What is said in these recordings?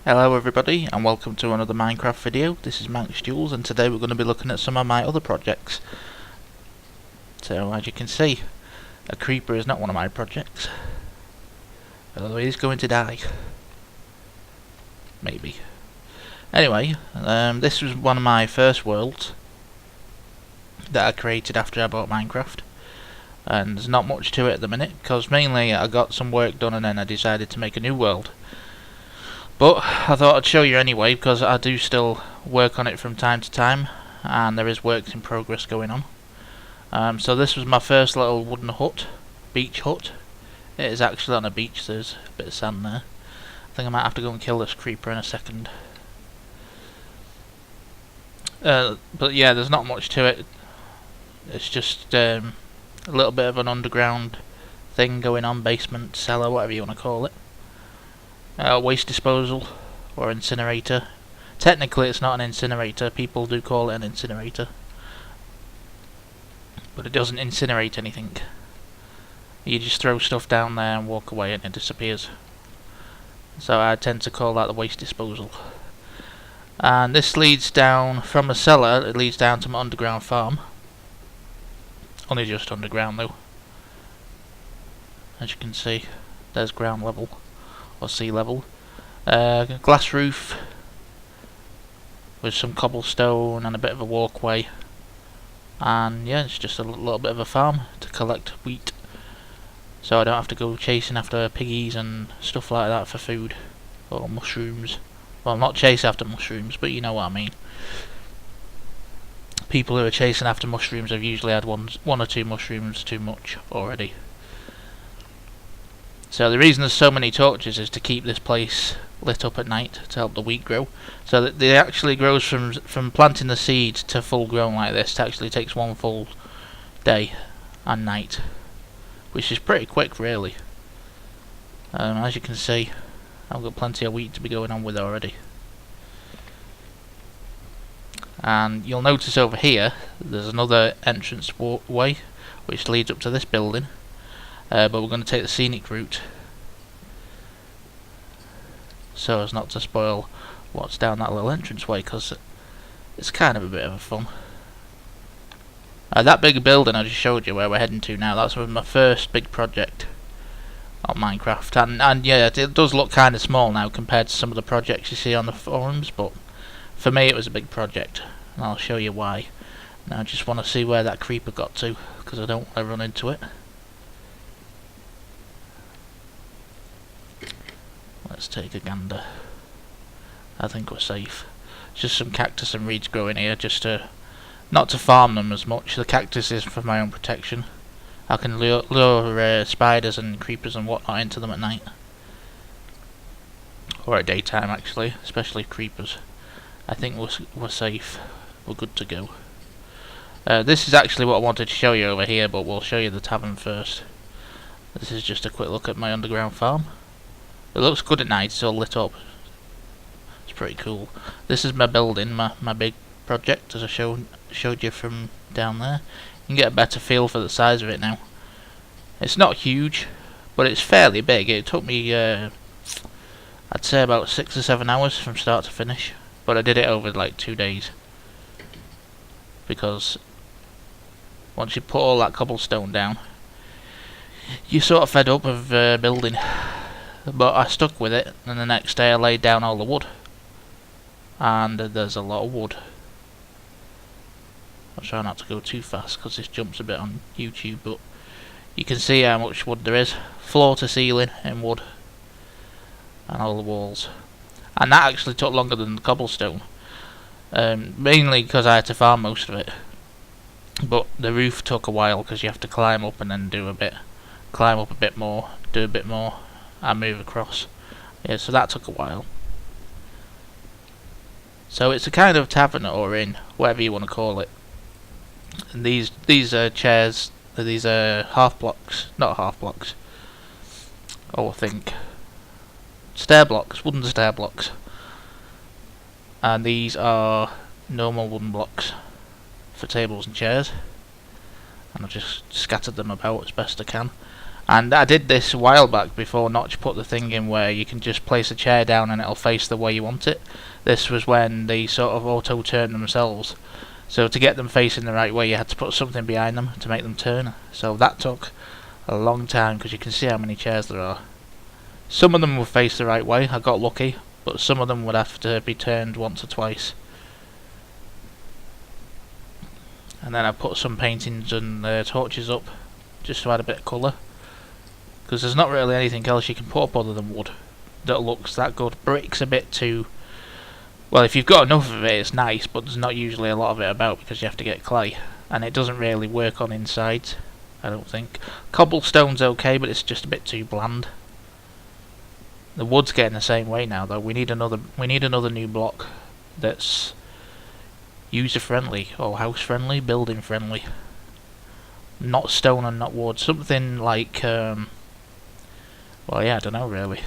Hello everybody and welcome to another Minecraft video. This is Max Jules and today we're going to be looking at some of my other projects. So as you can see, a creeper is not one of my projects. Although he is going to die. Maybe. Anyway, this was one of my first worlds that I created after I bought Minecraft. And there's not much to it at the minute because mainly I got some work done and then I decided to make a new world. But I thought I'd show you anyway because I do still work on it from time to time and there is works in progress going on. So this was my first little wooden hut, beach hut. It is actually on a beach, so there's a bit of sand there. I think I might have to go and kill this creeper in a second. But yeah, there's not much to it. It's just a little bit of an underground thing going on, basement, cellar, whatever you want to call it. Waste disposal or incinerator. Technically it's not an incinerator, people do call it an incinerator, but it doesn't incinerate anything. You just throw stuff down there and walk away and it disappears. So I tend to call that the waste disposal. And this leads down from a cellar, it leads down to my underground farm. Only just underground though. As you can see, there's ground level. Or sea level. Glass roof with some cobblestone and a bit of a walkway, and yeah, it's just a little bit of a farm to collect wheat, so I don't have to go chasing after piggies and stuff like that for food, or mushrooms. Well, not chase after mushrooms, but you know what I mean. People who are chasing after mushrooms have usually had one or two mushrooms too much already. So the reason there's so many torches is to keep this place lit up at night to help the wheat grow. So that it actually grows from planting the seed to full grown like this. It actually takes one full day and night, which is pretty quick really. As you can see, I've got plenty of wheat to be going on with already. And you'll notice over here there's another entrance way which leads up to this building. But we're going to take the scenic route so as not to spoil what's down that little entranceway, because it's kind of a bit of a fun. That big building I just showed you where we're heading to now, that's my first big project on Minecraft, and yeah, it does look kind of small now compared to some of the projects you see on the forums, but for me it was a big project and I'll show you why. Now I just want to see where that creeper got to because I don't want to run into it. Let's take a gander. I think we're safe. Just some cactus and reeds growing here, just to not to farm them as much. The cactus is for my own protection. I can lure spiders and creepers and whatnot into them at night, or at daytime actually, especially creepers. I think we're safe. We're good to go. This is actually what I wanted to show you over here, but we'll show you the tavern first. This is just a quick look at my underground farm. It looks good at night, it's all lit up. It's pretty cool. This is my building, my big project, as I showed you from down there. You can get a better feel for the size of it now. It's not huge, but it's fairly big. It took me, I'd say about 6 or 7 hours from start to finish. But I did it over like 2 days. Because once you put all that cobblestone down, you're sort of fed up of building. But I stuck with it, and the next day I laid down all the wood. And there's a lot of wood. I'll try not to go too fast because this jumps a bit on YouTube, but you can see how much wood there is. Floor to ceiling in wood. And all the walls. And that actually took longer than the cobblestone. Mainly because I had to farm most of it. But the roof took a while because you have to climb up and then do a bit. Climb up a bit more, do a bit more. And move across. Yeah, so that took a while. So it's a kind of tavern or inn, whatever you want to call it. And these chairs, these are half blocks, not half blocks. Oh, I think stair blocks, wooden stair blocks. And these are normal wooden blocks for tables and chairs. And I've just scattered them about as best I can. And I did this a while back before Notch put the thing in where you can just place a chair down and it'll face the way you want it. This was when they sort of auto-turn themselves. So to get them facing the right way you had to put something behind them to make them turn. So that took a long time because you can see how many chairs there are. Some of them would face the right way, I got lucky, but some of them would have to be turned once or twice. And then I put some paintings and torches up just to add a bit of colour. Because there's not really anything else you can put up other than wood that looks that good. Brick's a bit too... Well, if you've got enough of it, it's nice, but there's not usually a lot of it about because you have to get clay. And it doesn't really work on insides, I don't think. Cobblestone's okay, but it's just a bit too bland. The wood's getting the same way now, though. We need another new block that's user-friendly, or house-friendly, building-friendly. Not stone and not wood. Something like... well, yeah, I don't know, really.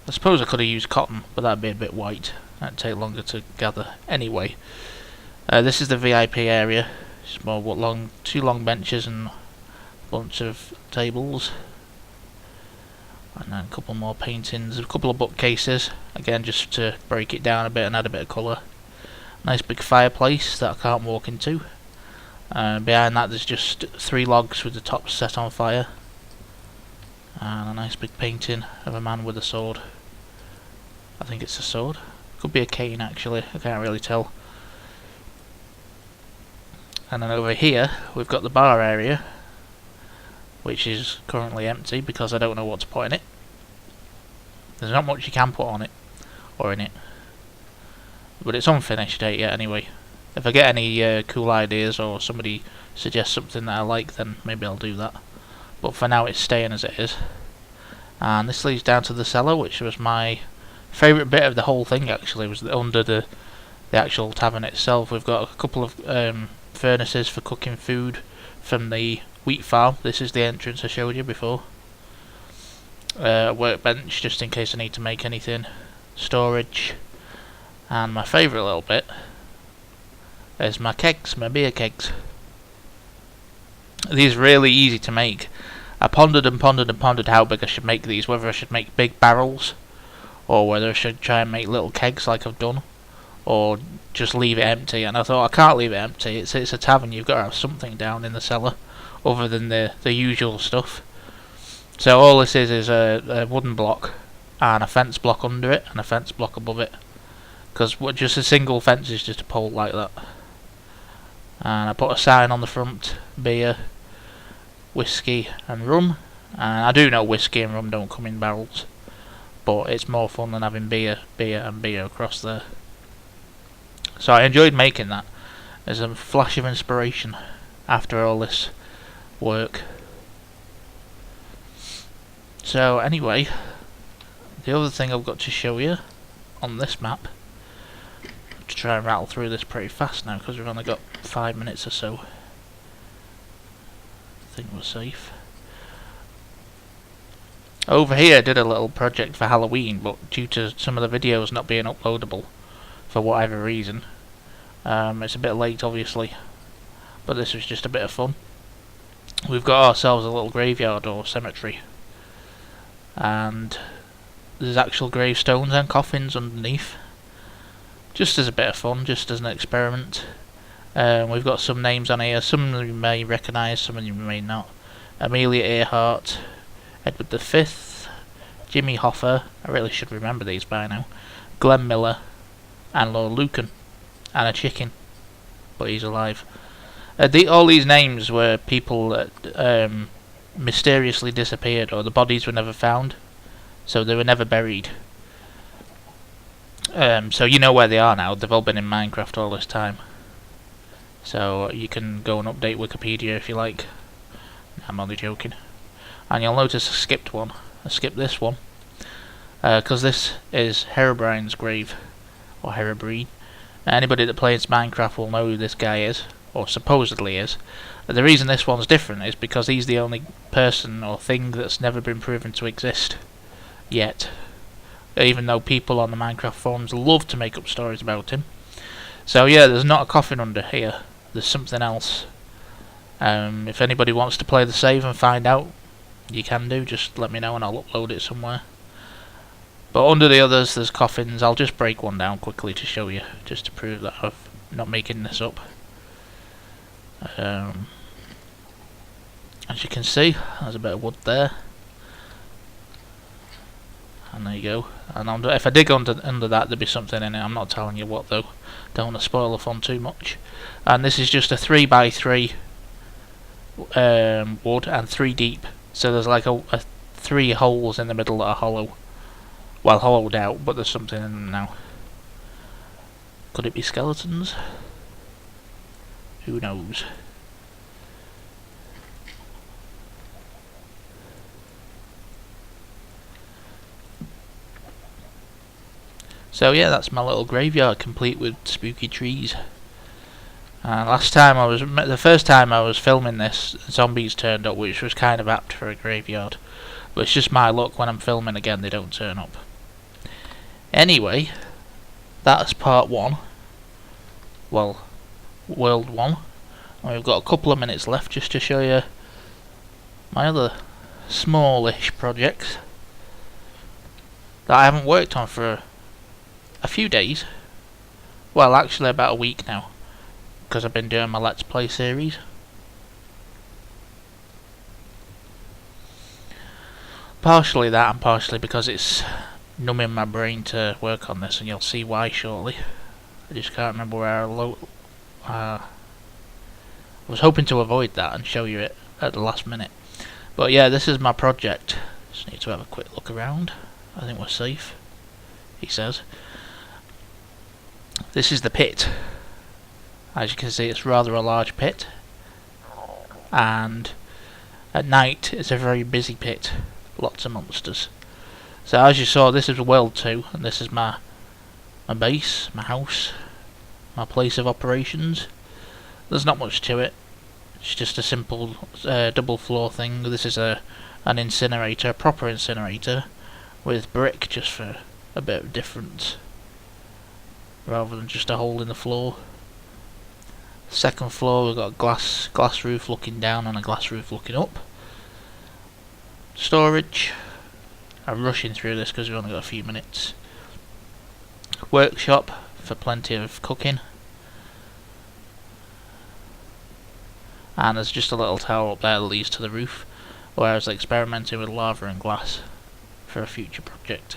I suppose I could have used cotton, but that'd be a bit white. That'd take longer to gather. Anyway, this is the VIP area. Small, two long benches and a bunch of tables. And then a couple more paintings, a couple of bookcases. Again, just to break it down a bit and add a bit of colour. Nice big fireplace that I can't walk into. Behind that there's just 3 logs with the tops set on fire. And a nice big painting of a man with a sword. I think it's a sword. Could be a cane actually, I can't really tell. And then over here we've got the bar area, which is currently empty because I don't know what to put in it. There's not much you can put on it, or in it. But it's unfinished yet anyway. If I get any cool ideas or somebody suggests something that I like, then maybe I'll do that. But for now it's staying as it is. And this leads down to the cellar, which was my favourite bit of the whole thing actually, was under the actual tavern itself. We've got a couple of furnaces for cooking food from the wheat farm. This is the entrance I showed you before. A workbench just in case I need to make anything. Storage. And my favourite little bit is my kegs, my beer kegs. These are really easy to make. I pondered and pondered and pondered how big I should make these, whether I should make big barrels or whether I should try and make little kegs like I've done, or just leave it empty. And I thought I can't leave it empty, it's a tavern, you've got to have something down in the cellar other than the usual stuff. So all this is a wooden block and a fence block under it and a fence block above it, because just a single fence is just a pole like that. And I put a sign on the front: beer, whiskey and rum. And I do know whiskey and rum don't come in barrels, but it's more fun than having beer and beer across there. So I enjoyed making that as a flash of inspiration after all this work. So anyway, the other thing I've got to show you on this map, to try and rattle through this pretty fast now because we've only got 5 minutes or so. I think we're safe. Over here I did a little project for Halloween, but due to some of the videos not being uploadable for whatever reason, it's a bit late obviously, but this was just a bit of fun. We've got ourselves a little graveyard or cemetery, and there's actual gravestones and coffins underneath, just as a bit of fun, just as an experiment. We've got some names on here, some you may recognise, some you may not. Amelia Earhart, Edward V, Jimmy Hoffa, I really should remember these by now, Glenn Miller, and Lord Lucan, and a chicken, but he's alive. All these names were people that mysteriously disappeared, or the bodies were never found, so they were never buried. So you know where they are now. They've all been in Minecraft all this time, so you can go and update Wikipedia if you like. I'm only joking. And you'll notice I skipped one. I skipped this one because this is Herobrine's grave, or Herobrine. Anybody that plays Minecraft will know who this guy is, or supposedly is. The reason this one's different is because he's the only person or thing that's never been proven to exist yet, even though people on the Minecraft forums love to make up stories about him. So yeah, there's not a coffin under here, there's something else. If anybody wants to play the save and find out, you can do. Just let me know and I'll upload it somewhere. But under the others, there's coffins. I'll just break one down quickly to show you, just to prove that I'm not making this up. As you can see, there's a bit of wood there. And there you go. And if I dig under that, there'll be something in it. I'm not telling you what though. Don't want to spoil the fun too much. And this is just a 3x3 wood and 3 deep. So there's like a 3 holes in the middle that are hollow. Well, hollowed out, but there's something in them now. Could it be skeletons? Who knows? So yeah, that's my little graveyard, complete with spooky trees. The first time I was filming this, zombies turned up, which was kind of apt for a graveyard. But it's just my luck, when I'm filming again, they don't turn up. Anyway, that's part 1. Well, world 1. And we've got a couple of minutes left just to show you my other smallish projects that I haven't worked on for a few days. Well, actually about a week now, because I've been doing my Let's Play series. Partially that, and partially because it's numbing my brain to work on this, and you'll see why shortly. I just can't remember where I was hoping to avoid that and show you it at the last minute. But yeah, this is my project. Just need to have a quick look around. I think we're safe, he says. This is the pit. As you can see, it's rather a large pit, and at night it's a very busy pit. Lots of monsters. So as you saw, this is World 2, and this is my base, my house, my place of operations. There's not much to it. It's just a simple double floor thing. This is an incinerator, a proper incinerator, with brick just for a bit of difference, rather than just a hole in the floor. Second floor, we've got a glass roof looking down and a glass roof looking up. Storage. I'm rushing through this because we've only got a few minutes. Workshop for plenty of cooking. And there's just a little tower up there that leads to the roof, where I was experimenting with lava and glass for a future project.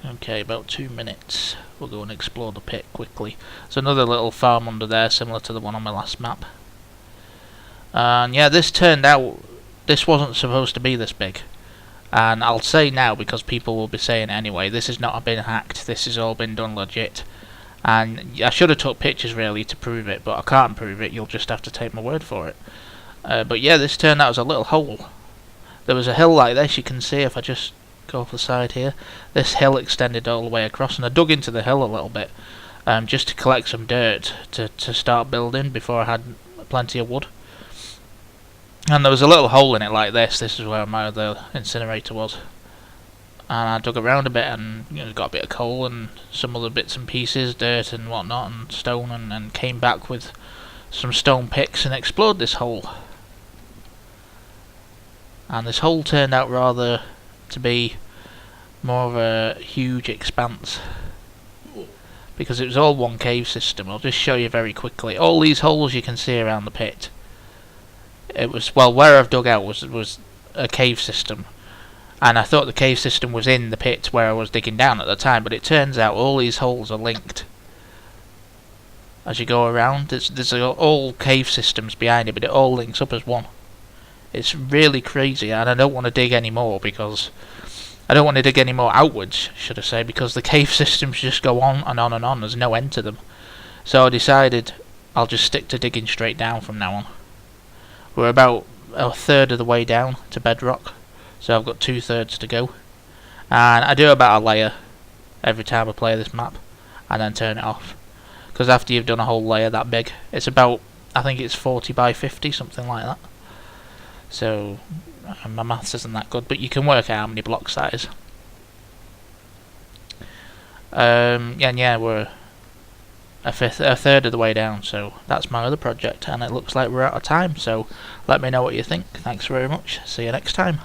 Okay, about 2 minutes. We'll go and explore the pit quickly. There's another little farm under there, similar to the one on my last map. And yeah, this turned out, this wasn't supposed to be this big. And I'll say now, because people will be saying it anyway, this has not been hacked, this has all been done legit. And I should have took pictures really to prove it, but I can't prove it, you'll just have to take my word for it. But yeah, this turned out as a little hole. There was a hill like this, you can see if I just go off the side here. This hill extended all the way across, and I dug into the hill a little bit, just to collect some dirt to start building before I had plenty of wood. And there was a little hole in it like this. This is where my other incinerator was. And I dug around a bit and got a bit of coal and some other bits and pieces, dirt and whatnot, and stone, and came back with some stone picks and explored this hole. And this hole turned out rather to be more of a huge expanse, because it was all one cave system. I'll just show you very quickly. All these holes you can see around the pit, it was, well, where I've dug out was a cave system, and I thought the cave system was in the pit where I was digging down at the time, but it turns out all these holes are linked. As you go around, there's all cave systems behind it, but it all links up as one. It's really crazy, and I don't want to dig any more, because I don't want to dig any more outwards, should I say, because the cave systems just go on and on and on. There's no end to them. So I decided I'll just stick to digging straight down from now on. We're about a third of the way down to bedrock, so I've got 2/3 to go. And I do about a layer every time I play this map, and then turn it off. Because after you've done a whole layer that big, it's about, I think it's 40 by 50, something like that. So my maths isn't that good, but you can work out how many blocks that is. Yeah, we're a third of the way down. So that's my other project, and it looks like we're out of time. So let me know what you think. Thanks very much. See you next time.